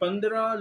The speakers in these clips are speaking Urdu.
15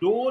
2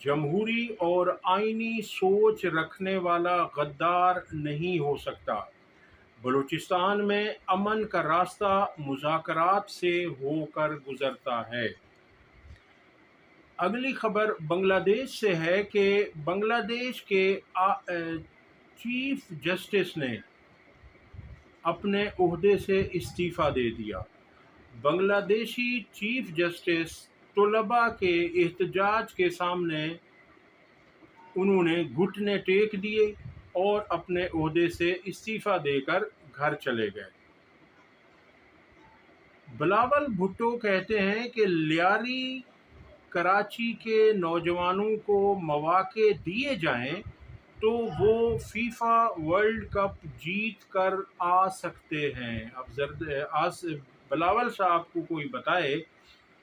جمہوری اور آئینی سوچ رکھنے والا غدار نہیں ہو سکتا۔ بلوچستان میں امن کا راستہ مذاکرات سے ہو کر گزرتا ہے۔ اگلی خبر بنگلہ دیش سے ہے کہ بنگلہ دیش کے چیف جسٹس نے اپنے عہدے سے استعفیٰ دے دیا۔ بنگلہ دیشی چیف جسٹس طلباء کے احتجاج کے سامنے انہوں نے گھٹنے ٹیک دیے اور اپنے عہدے سے استعفیٰ دے کر گھر چلے گئے۔ بلاول بھٹو کہتے ہیں کہ لیاری کراچی کے نوجوانوں کو مواقع دیے جائیں تو وہ فیفا ورلڈ کپ جیت کر آ سکتے ہیں۔ اب بلاول صاحب کو کوئی بتائے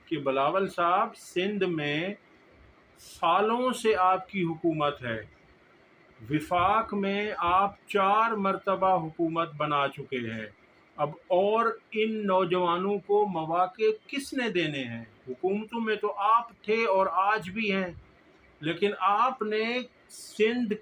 کہ بلاول صاحب سندھ میں سالوں سے آپ کی حکومت ہے، وفاق میں آپ 4 مرتبہ حکومت بنا چکے ہیں، اب اور ان نوجوانوں کو مواقع کس نے دینے ہیں؟ حکومتوں میں تو آپ تھے اور آج بھی ہیں، لیکن آپ نے سندھ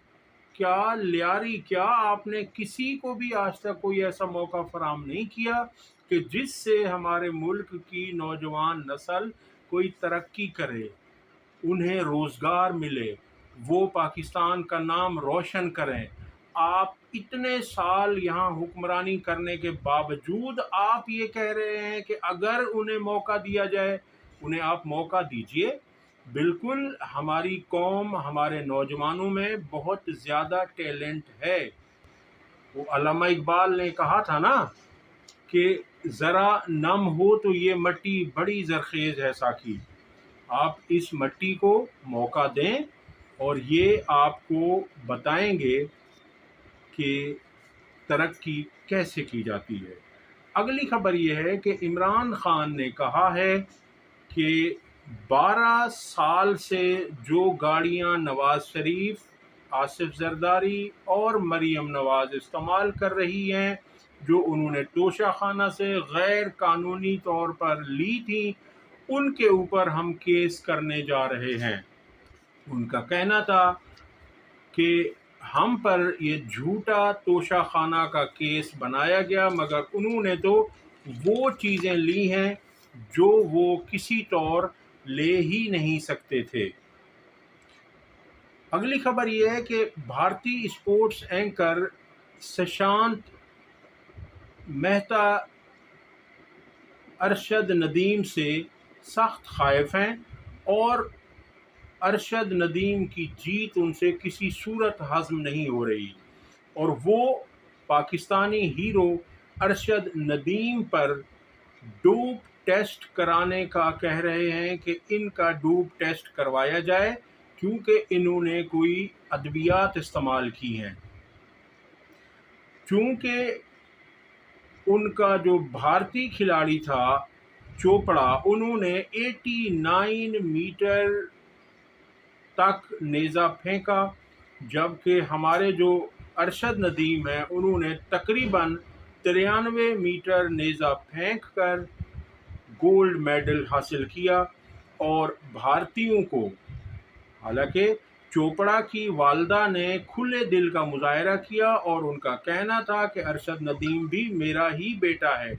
کیا لیاری کیا آپ نے کسی کو بھی آج تک کوئی ایسا موقع فراہم نہیں کیا کہ جس سے ہمارے ملک کی نوجوان نسل کوئی ترقی کرے، انہیں روزگار ملے، وہ پاکستان کا نام روشن کریں۔ آپ اتنے سال یہاں حکمرانی کرنے کے باوجود آپ یہ کہہ رہے ہیں کہ اگر انہیں موقع دیا جائے، انہیں آپ موقع دیجئے۔ بالکل، ہماری قوم، ہمارے نوجوانوں میں بہت زیادہ ٹیلنٹ ہے۔ وہ علامہ اقبال نے کہا تھا نا کہ ذرا نم ہو تو یہ مٹی بڑی زرخیز ہے ساقی۔ آپ اس مٹی کو موقع دیں اور یہ آپ کو بتائیں گے کہ ترقی کیسے کی جاتی ہے۔ اگلی خبر یہ ہے کہ عمران خان نے کہا ہے کہ 12 سال سے جو گاڑیاں نواز شریف، آصف زرداری اور مریم نواز استعمال کر رہی ہیں، جو انہوں نے توشہ خانہ سے غیر قانونی طور پر لی تھیں، ان کے اوپر ہم کیس کرنے جا رہے ہیں۔ ان کا کہنا تھا کہ ہم پر یہ جھوٹا توشہ خانہ کا کیس بنایا گیا، مگر انہوں نے تو وہ چیزیں لی ہیں جو وہ کسی طور لے ہی نہیں سکتے تھے۔ اگلی خبر یہ ہے کہ بھارتی اسپورٹس اینکر سشانت مہتا ارشد ندیم سے سخت خائف ہیں اور ارشد ندیم کی جیت ان سے کسی صورت ہضم نہیں ہو رہی، اور وہ پاکستانی ہیرو ارشد ندیم پر ڈوپ ٹیسٹ کرانے کا کہہ رہے ہیں کہ ان کا ڈوپ ٹیسٹ کروایا جائے کیونکہ انہوں نے کوئی ادویات استعمال کی ہیں۔ چونکہ ان کا جو بھارتی کھلاڑی تھا چوپڑا، انہوں نے 89 میٹر تک نیزہ پھینکا، جبکہ ہمارے جو ارشد ندیم ہیں انہوں نے تقریباً 93 میٹر نیزہ پھینک کر گولڈ میڈل حاصل کیا، اور بھارتیوں کو، حالانکہ چوپڑا کی والدہ نے کھلے دل کا مظاہرہ کیا اور ان کا کہنا تھا کہ ارشد ندیم بھی میرا ہی بیٹا ہے،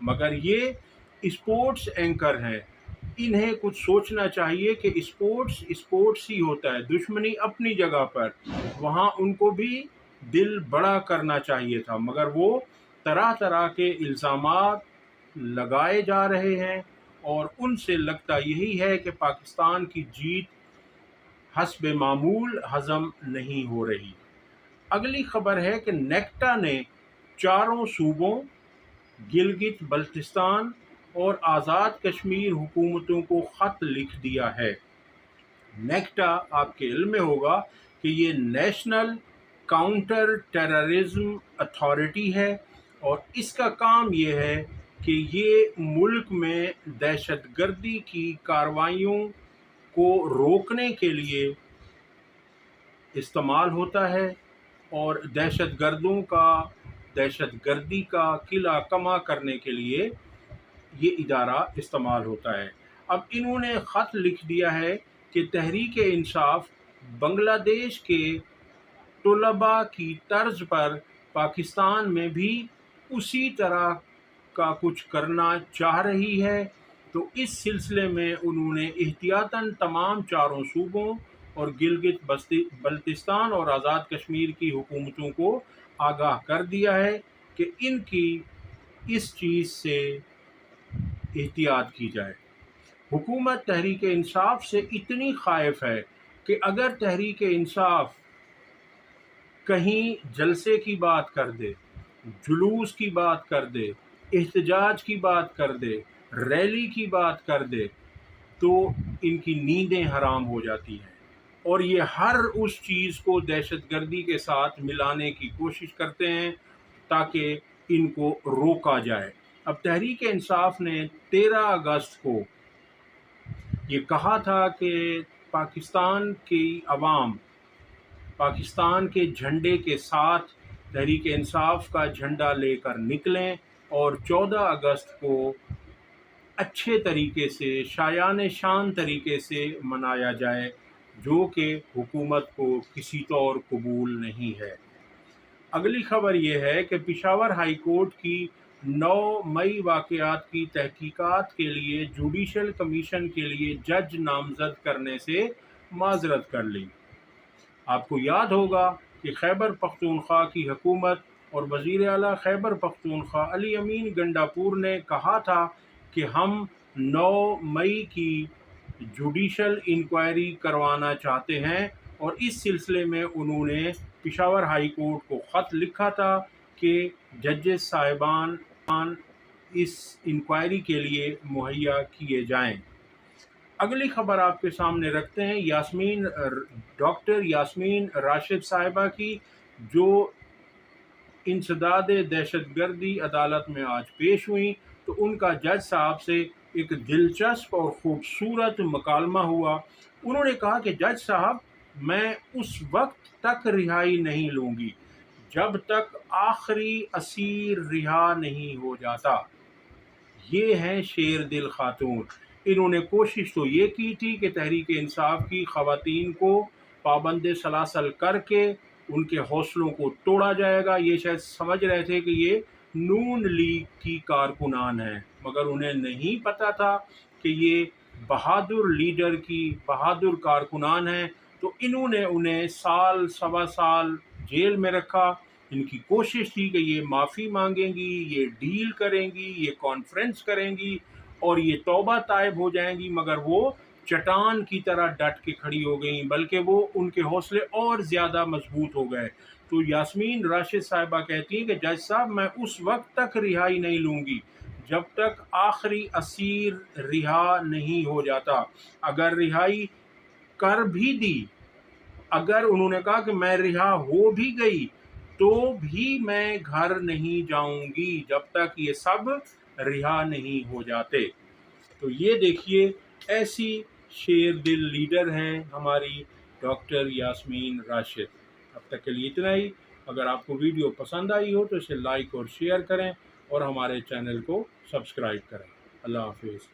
مگر یہ اسپورٹس اینکر ہیں، انہیں کچھ سوچنا چاہیے کہ اسپورٹس ہی ہوتا ہے، دشمنی اپنی جگہ پر، وہاں ان کو بھی دل بڑا کرنا چاہیے تھا، مگر وہ طرح طرح کے الزامات لگائے جا رہے ہیں اور ان سے لگتا یہی ہے کہ پاکستان کی جیت حسب معمول ہضم نہیں ہو رہی۔ اگلی خبر ہے کہ نیکٹا نے 4 صوبوں گلگت بلتستان اور آزاد کشمیر حکومتوں کو خط لکھ دیا ہے۔ نیکٹا، آپ کے علم میں ہوگا کہ یہ نیشنل کاؤنٹر ٹیررزم اتھارٹی ہے، اور اس کا کام یہ ہے کہ یہ ملک میں دہشت گردی کی کارروائیوں کو روکنے کے لیے استعمال ہوتا ہے، اور دہشت گردی کا قلعہ کما کرنے کے لیے یہ ادارہ استعمال ہوتا ہے۔ اب انہوں نے خط لکھ دیا ہے کہ تحریک انصاف بنگلہ دیش کے طلباء کی طرز پر پاکستان میں بھی اسی طرح کا کچھ کرنا چاہ رہی ہے، تو اس سلسلے میں انہوں نے احتیاطاً تمام چاروں صوبوں اور گلگت بلتستان اور آزاد کشمیر کی حکومتوں کو آگاہ کر دیا ہے کہ ان کی اس چیز سے احتیاط کی جائے۔ حکومت تحریک انصاف سے اتنی خائف ہے کہ اگر تحریک انصاف کہیں جلسے کی بات کر دے، جلوس کی بات کر دے، احتجاج کی بات کر دے، ریلی کی بات کر دے، تو ان کی نیندیں حرام ہو جاتی ہیں، اور یہ ہر اس چیز کو دہشت گردی کے ساتھ ملانے کی کوشش کرتے ہیں تاکہ ان کو روکا جائے۔ اب تحریک انصاف نے 13 اگست کو یہ کہا تھا کہ پاکستان کی عوام پاکستان کے جھنڈے کے ساتھ تحریک انصاف کا جھنڈا لے کر نکلیں اور 14 اگست کو اچھے طریقے سے، شایان شان طریقے سے منایا جائے، جو کہ حکومت کو کسی طور قبول نہیں ہے۔ اگلی خبر یہ ہے کہ پشاور ہائی کورٹ کی 9 مئی واقعات کی تحقیقات کے لیے جوڈیشل کمیشن کے لیے جج نامزد کرنے سے معذرت کر لی۔ آپ کو یاد ہوگا کہ خیبر پختونخوا کی حکومت اور وزیر اعلیٰ خیبر پختونخوا علی امین گنڈاپور نے کہا تھا کہ ہم 9 مئی کی جوڈیشل انکوائری کروانا چاہتے ہیں، اور اس سلسلے میں انہوں نے پشاور ہائی کورٹ کو خط لکھا تھا کہ ججز صاحبان اس انکوائری کے لیے مہیا کیے جائیں۔ اگلی خبر آپ کے سامنے رکھتے ہیں ڈاکٹر یاسمین راشد صاحبہ کی، جو انسداد دہشت گردی عدالت میں آج پیش ہوئیں، تو ان کا جج صاحب سے ایک دلچسپ اور خوبصورت مکالمہ ہوا۔ انہوں نے کہا کہ جج صاحب، میں اس وقت تک رہائی نہیں لوں گی جب تک آخری اسیر رہا نہیں ہو جاتا۔ یہ ہیں شیر دل خاتون۔ انہوں نے کوشش تو یہ کی تھی کہ تحریک انصاف کی خواتین کو پابند سلاسل کر کے ان کے حوصلوں کو توڑا جائے گا۔ یہ شاید سمجھ رہے تھے کہ یہ نون لیگ کی کارکنان ہیں، مگر انہیں نہیں پتا تھا کہ یہ بہادر لیڈر کی بہادر کارکنان ہیں، تو انہوں نے انہیں سال سوا سال جیل میں رکھا۔ ان کی کوشش تھی کہ یہ معافی مانگیں گی، یہ ڈیل کریں گی، یہ کانفرنس کریں گی اور یہ توبہ طائب ہو جائیں گی، مگر وہ چٹان کی طرح ڈٹ کے کھڑی ہو گئیں، بلکہ وہ ان کے حوصلے اور زیادہ مضبوط ہو گئے۔ تو یاسمین راشد صاحبہ کہتی ہیں کہ جج صاحب، میں اس وقت تک رہائی نہیں لوں گی جب تک آخری اسیر رہا نہیں ہو جاتا۔ اگر رہائی کر بھی دی، اگر انہوں نے کہا کہ میں رہا ہو بھی گئی، تو بھی میں گھر نہیں جاؤں گی جب تک یہ سب رہا نہیں ہو جاتے۔ تو یہ دیکھیے، ایسی شیر دل لیڈر ہیں ہماری ڈاکٹر یاسمین راشد۔ اب تک کے لیے اتنا ہی۔ اگر آپ کو ویڈیو پسند آئی ہو تو اسے لائک اور شیئر کریں، اور ہمارے چینل کو سبسکرائب کریں۔ اللہ حافظ۔